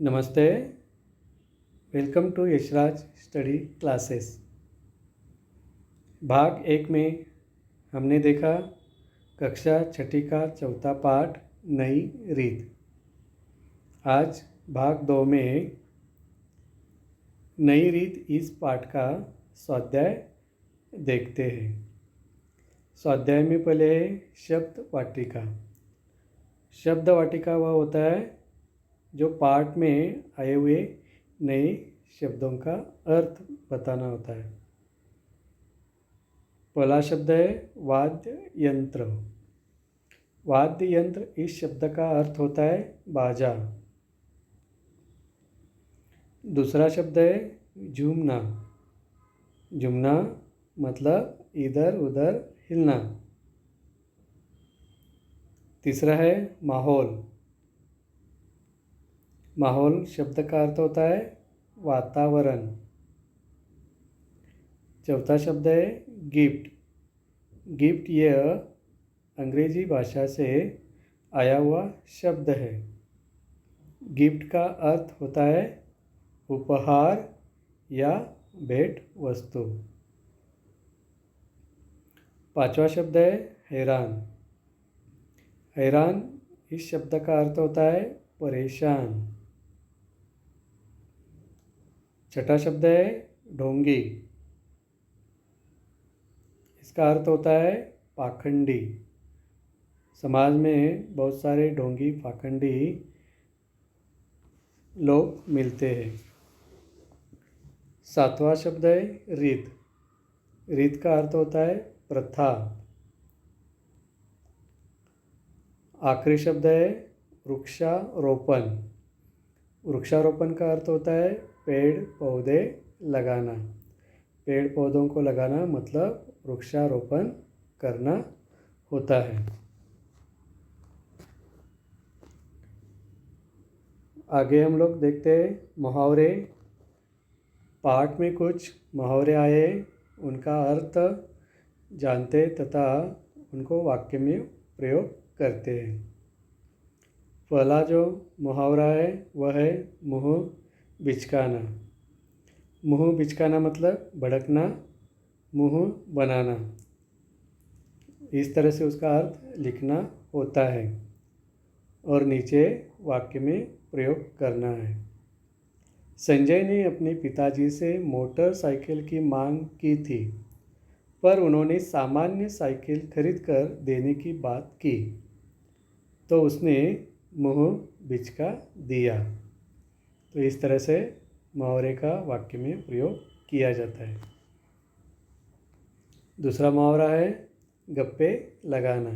नमस्ते। Welcome to Yashraj study classes. भाग 1 में हमने देखा कक्षा छठी का चौथा पाठ नई रीत। आज भाग 2 में नई रीत इस पाठ का स्वाध्याय देखते हैं। स्वाध्याय में पहले है शब्द वाटिका। शब्द वाटिका वह होता है जो पाठ में आए हुए नए शब्दों का अर्थ बताना होता है। पहला शब्द है वाद्य यंत्र। वाद्य यंत्र इस शब्द का अर्थ होता है बाजा। दूसरा शब्द है झूमना। झूमना मतलब इधर उधर हिलना। तीसरा है माहौल। माहौल शब्द का अर्थ होता है वातावरण। चौथा शब्द है गिफ्ट। गिफ्ट यह अंग्रेजी भाषा से आया हुआ शब्द है। गिफ्ट का अर्थ होता है उपहार या भेंट वस्तु। पांचवा शब्द है हैरान। हैरान इस शब्द का अर्थ होता है परेशान। छठा शब्द है ढोंगी। इसका अर्थ होता है पाखंडी। समाज में बहुत सारे ढोंगी पाखंडी लोग मिलते हैं। सातवां शब्द है रीत। रीत का अर्थ होता है प्रथा। आखिरी शब्द है वृक्षारोपण। वृक्षारोपण का अर्थ होता है पेड़ पौधे लगाना। पेड़ पौधों को लगाना मतलब वृक्षारोपण करना होता है। आगे हम लोग देखते हैं मुहावरे। पाठ में कुछ मुहावरे आए, उनका अर्थ जानते तथा उनको वाक्य में प्रयोग करते हैं। पहला जो मुहावरा है वह है मुँह बिचकाना। मुँह बिचकाना मतलब भड़कना, मुँह बनाना। इस तरह से उसका अर्थ लिखना होता है और नीचे वाक्य में प्रयोग करना है। संजय ने अपने पिताजी से मोटरसाइकिल की मांग की थी, पर उन्होंने सामान्य साइकिल खरीदकर देने की बात की, तो उसने मुँह बिचका दिया। तो इस तरह से मुहावरे का वाक्य में प्रयोग किया जाता है। दूसरा मुहावरा है गप्पे लगाना।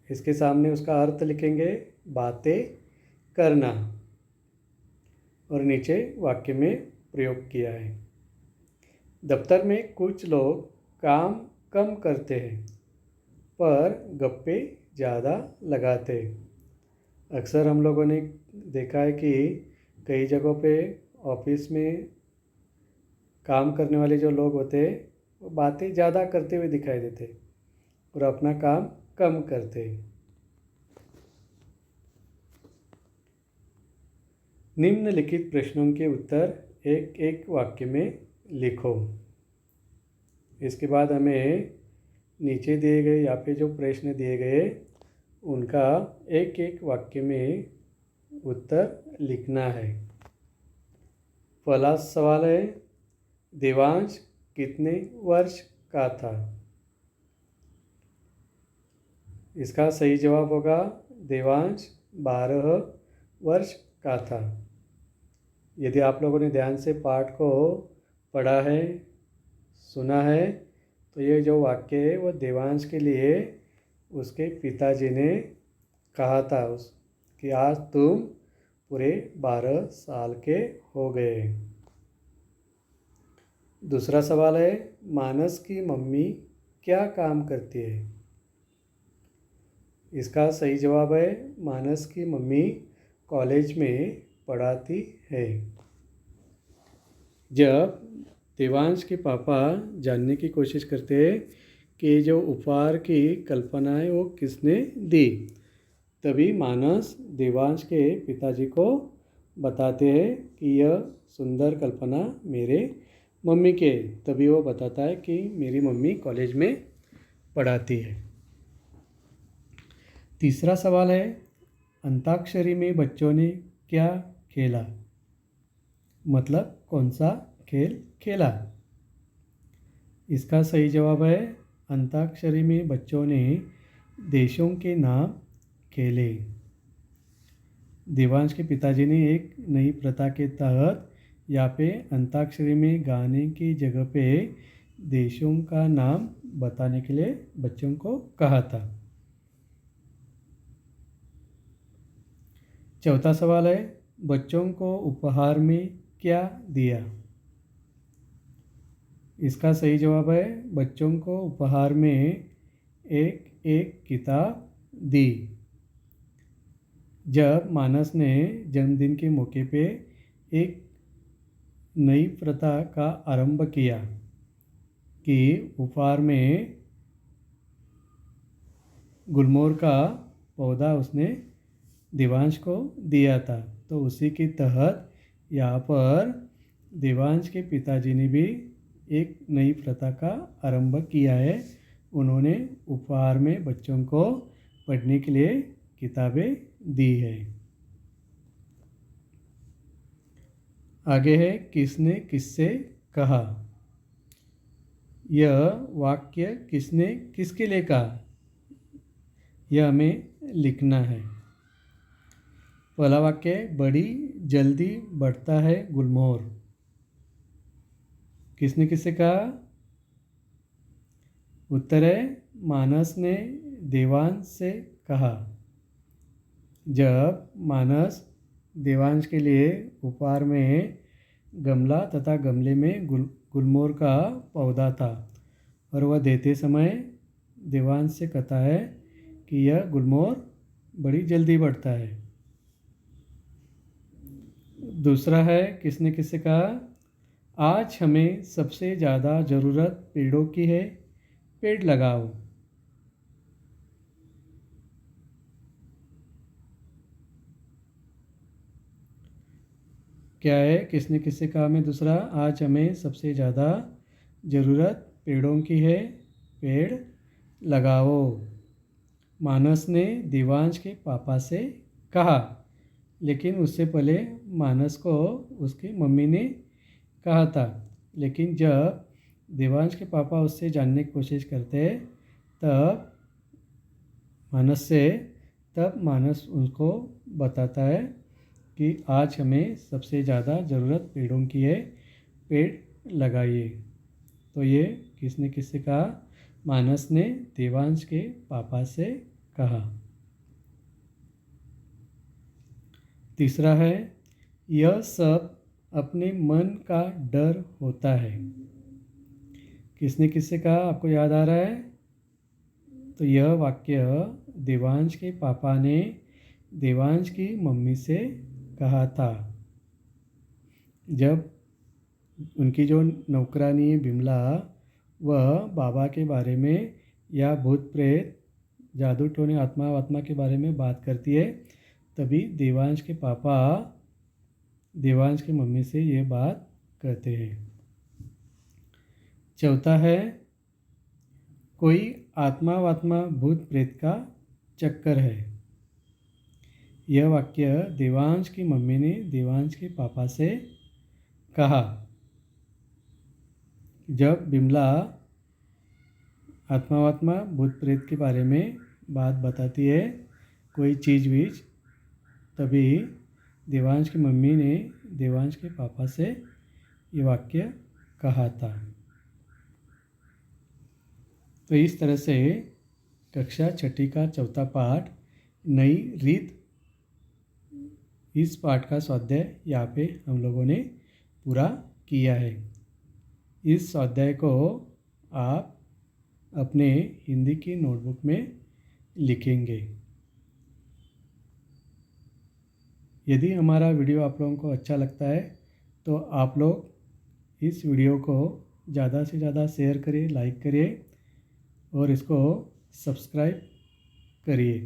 इसके सामने उसका अर्थ लिखेंगे बातें करना और नीचे वाक्य में प्रयोग किया है। दफ्तर में कुछ लोग काम कम करते हैं पर गप्पे ज़्यादा लगाते हैं। अक्सर हम लोगों ने देखा है कि कई जगहों पे ऑफिस में काम करने वाले जो लोग होते हैं वो बातें ज़्यादा करते हुए दिखाई देते और अपना काम कम करते। निम्नलिखित प्रश्नों के उत्तर एक एक वाक्य में लिखो। इसके बाद हमें नीचे दिए गए यहाँ पे जो प्रश्न दिए गए उनका एक एक वाक्य में उत्तर लिखना है। पहला सवाल है देवांश कितने वर्ष का था? इसका सही जवाब होगा देवांश 12 वर्ष का था। यदि आप लोगों ने ध्यान से पाठ को पढ़ा है, सुना है, तो ये जो वाक्य है वो देवांश के लिए उसके पिताजी ने कहा था कि आज तुम पूरे 12 साल के हो गए। दूसरा सवाल है मानस की मम्मी क्या काम करती है? इसका सही जवाब है मानस की मम्मी कॉलेज में पढ़ाती है। जब देवांश के पापा जानने की कोशिश करते हैं कि जो उपहार की कल्पना है वो किसने दी, तभी मानस देवांश के पिताजी को बताते हैं कि यह सुंदर कल्पना मेरे मम्मी की है। तभी वो बताता है कि मेरी मम्मी कॉलेज में पढ़ाती है। तीसरा सवाल है, अंताक्षरी में बच्चों ने क्या खेला? मतलब कौन सा खेल खेला? इसका सही जवाब है, अंताक्षरी में बच्चों ने देशों के नाम खेले। देवांश के पिताजी ने एक नई प्रथा के तहत यहाँ पे अंताक्षरी में गाने की जगह पे देशों का नाम बताने के लिए बच्चों को कहा था। चौथा सवाल है, बच्चों को उपहार में क्या दिया? इसका सही जवाब है, बच्चों को उपहार में एक किताब दी। जब मानस ने जन्मदिन के मौके पे एक नई प्रथा का आरंभ किया कि उपहार में गुलमोहर का पौधा उसने देवांश को दिया था, तो उसी के तहत यहाँ पर देवांश के पिताजी ने भी एक नई प्रथा का आरंभ किया है। उन्होंने उपहार में बच्चों को पढ़ने के लिए किताबें दी है। आगे है, किसने किससे कहा? यह वाक्य किसने किसके लिए कहा, यह हमें लिखना है। पहला वाक्य, बड़ी जल्दी बढ़ता है गुलमोहर। किसने किससे कहा? उत्तर है, मानस ने देवांश से कहा। जब मानस देवांश के लिए उपहार में गमला तथा गमले में गुलमोहर का पौधा था और वह देते समय देवांश से कहता है कि यह गुलमोहर बड़ी जल्दी बढ़ता है। दूसरा है, किसने किससे कहा? आज हमें सबसे ज़्यादा ज़रूरत पेड़ों की है, पेड़ लगाओ। क्या है, किसने किससे कहा में दूसरा? आज हमें सबसे ज़्यादा ज़रूरत पेड़ों की है, पेड़ लगाओ। मानस ने देवांश के पापा से कहा, लेकिन उससे पहले मानस को उसकी मम्मी ने कहा था। लेकिन जब देवांश के पापा उससे जानने की कोशिश करते तब मानस उनको बताता है कि आज हमें सबसे ज़्यादा ज़रूरत पेड़ों की है, पेड़ लगाइए। तो ये किसने किससे कहा? मानस ने देवांश के पापा से कहा। तीसरा है, यह सब अपने मन का डर होता है। किसने किससे कहा, आपको याद आ रहा है? तो यह वाक्य देवांश के पापा ने देवांश की मम्मी से कहा था। जब उनकी जो नौकरानी है बिमला, वह बाबा के बारे में या भूत प्रेत, जादू टोने, आत्मा के बारे में बात करती है, तभी देवांश के पापा देवांश की मम्मी से ये बात कहते हैं। चौथा है, कोई आत्मा भूत प्रेत का चक्कर है। यह वाक्य देवांश की मम्मी ने देवांश के पापा से कहा। जब बिमला आत्मा भूत प्रेत के बारे में बात बताती है, कोई चीज़ वीज, तभी देवांश की मम्मी ने देवांश के पापा से ये वाक्य कहा था। तो इस तरह से कक्षा छठी का चौथा पाठ नई रीत, इस पाठ का स्वाध्याय यहाँ पे हम लोगों ने पूरा किया है। इस स्वाध्याय को आप अपने हिंदी की नोटबुक में लिखेंगे। यदि हमारा वीडियो आप लोगों को अच्छा लगता है तो आप लोग इस वीडियो को ज़्यादा से ज़्यादा शेयर करिए, लाइक करिए और इसको सब्सक्राइब करिए।